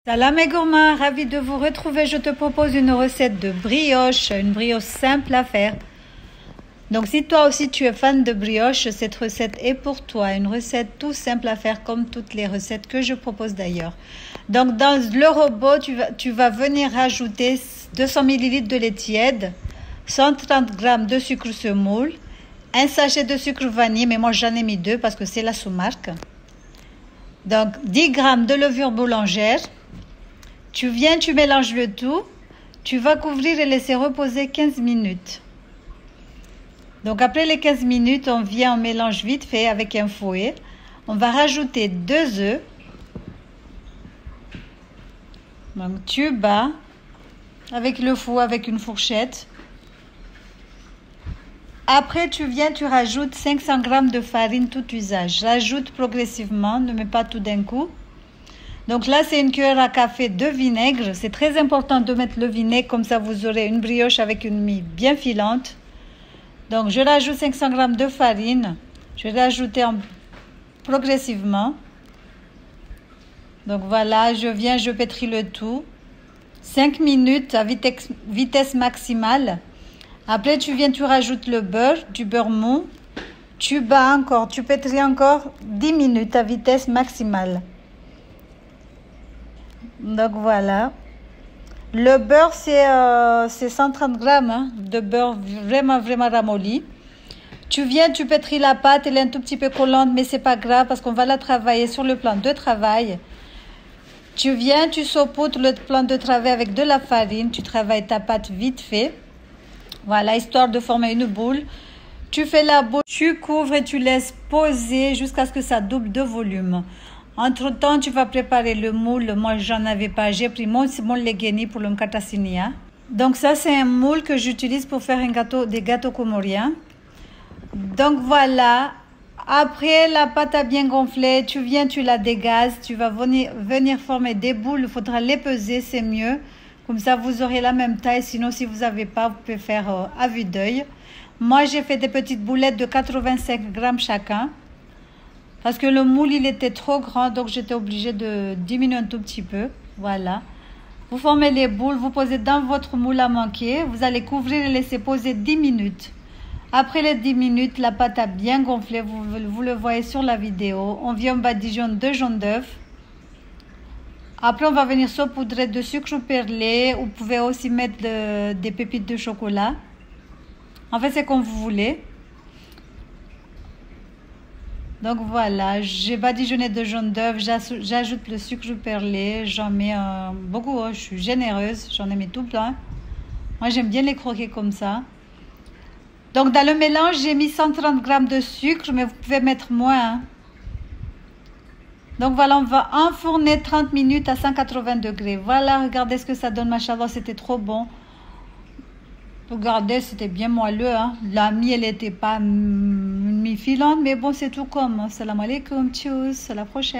Salam mes gourmands, ravi de vous retrouver. Je te propose une recette de brioche, une brioche simple à faire. Donc si toi aussi tu es fan de brioche, cette recette est pour toi. Une recette tout simple à faire comme toutes les recettes que je propose d'ailleurs. Donc dans le robot, tu vas venir rajouter 200 ml de lait tiède, 130 g de sucre semoule, un sachet de sucre vanille, mais moi j'en ai mis 2 parce que c'est la sous-marque. Donc 10 g de levure boulangère. Tu mélanges le tout. Tu vas couvrir et laisser reposer 15 minutes. Donc après les 15 minutes, on mélange vite fait avec un fouet. On va rajouter 2 œufs. Donc tu bats avec le fouet, avec une fourchette. Après tu rajoutes 500 g de farine tout usage. Rajoute progressivement, ne mets pas tout d'un coup. Donc là, c'est une cuillère à café de vinaigre. C'est très important de mettre le vinaigre, comme ça vous aurez une brioche avec une mie bien filante. Donc je rajoute 500 g de farine. Je vais rajouter progressivement. Donc voilà, je pétris le tout. 5 minutes à vitesse maximale. Après, tu rajoutes le beurre, du beurre mou. Tu bats encore, tu pétris encore 10 minutes à vitesse maximale. Donc voilà, le beurre c'est 130 g de beurre vraiment ramolli. Tu pétris la pâte, elle est un tout petit peu collante, mais c'est pas grave parce qu'on va la travailler sur le plan de travail. Tu saupoudres le plan de travail avec de la farine, tu travailles ta pâte vite fait. Voilà, histoire de former une boule. Tu fais la boule, tu couvres et tu laisses poser jusqu'à ce que ça double de volume. Entre-temps, tu vas préparer le moule. Moi, j'en avais pas. J'ai pris mon legueni pour le mkatassinia. Donc ça, c'est un moule que j'utilise pour faire des gâteaux comoriens. Donc voilà. Après, la pâte a bien gonflé. Tu la dégazes. Tu vas venir former des boules. Il faudra les peser, c'est mieux. Comme ça, vous aurez la même taille. Sinon, si vous n'avez pas, vous pouvez faire à vue d'œil. Moi, j'ai fait des petites boulettes de 85 g chacun. Parce que le moule, il était trop grand, donc j'étais obligée de diminuer un tout petit peu. Voilà. Vous formez les boules, vous posez dans votre moule à manquer. Vous allez couvrir et laisser poser 10 minutes. Après les 10 minutes, la pâte a bien gonflé. Vous le voyez sur la vidéo. On vient badigeonner 2 jaunes d'œufs. Après, on va venir saupoudrer de sucre perlé. Vous pouvez aussi mettre des pépites de chocolat. En fait, c'est comme vous voulez. Donc voilà, j'ai badigeonné de jaune d'œuf, j'ajoute le sucre perlé, j'en mets beaucoup, je suis généreuse, j'en ai mis tout plein. Moi j'aime bien les croquer comme ça. Donc dans le mélange, j'ai mis 130 g de sucre, mais vous pouvez mettre moins. Donc voilà, on va enfourner 30 minutes à 180 degrés. Voilà, regardez ce que ça donne, machallah, c'était trop bon. Regardez, c'était bien moelleux. La mie, elle n'était pas mi-filante, mais bon, c'est tout comme. Salam alaikum, tchuss, à la prochaine.